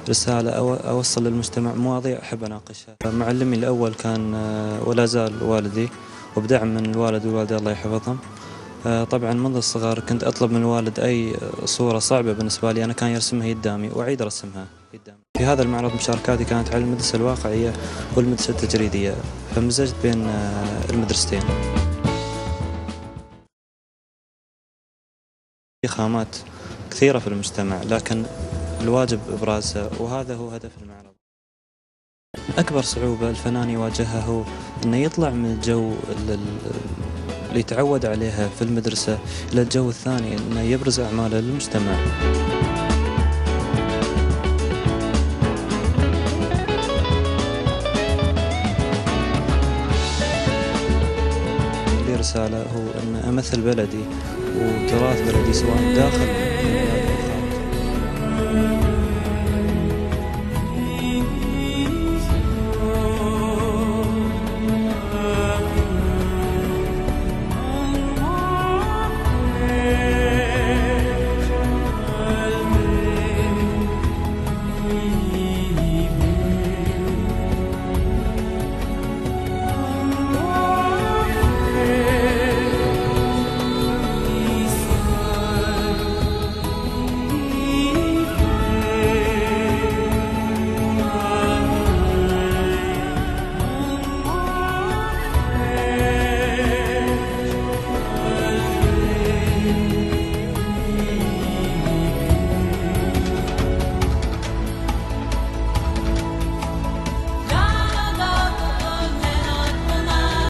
رسالة أو أوصل للمجتمع مواضيع أحب أناقشها. معلمي الأول كان ولا زال والدي، وبدعم من الوالد والوالدة الله يحفظهم. طبعا منذ الصغر كنت أطلب من الوالد أي صورة صعبة بالنسبة لي أنا كان يرسمها قدامي وأعيد رسمها قدامي. في هذا المعرض مشاركاتي كانت على المدرسة الواقعية والمدرسة التجريدية، فمزجت بين المدرستين. في خامات كثيرة في المجتمع لكن الواجب إبرازها، وهذا هو هدف المعرض. أكبر صعوبة الفنان يواجهها هو أنه يطلع من الجو اللي تعود عليها في المدرسة إلى الجو الثاني، أنه يبرز أعماله للمجتمع. لي رسالة هو أن أمثل بلدي وتراث بلدي سواء داخل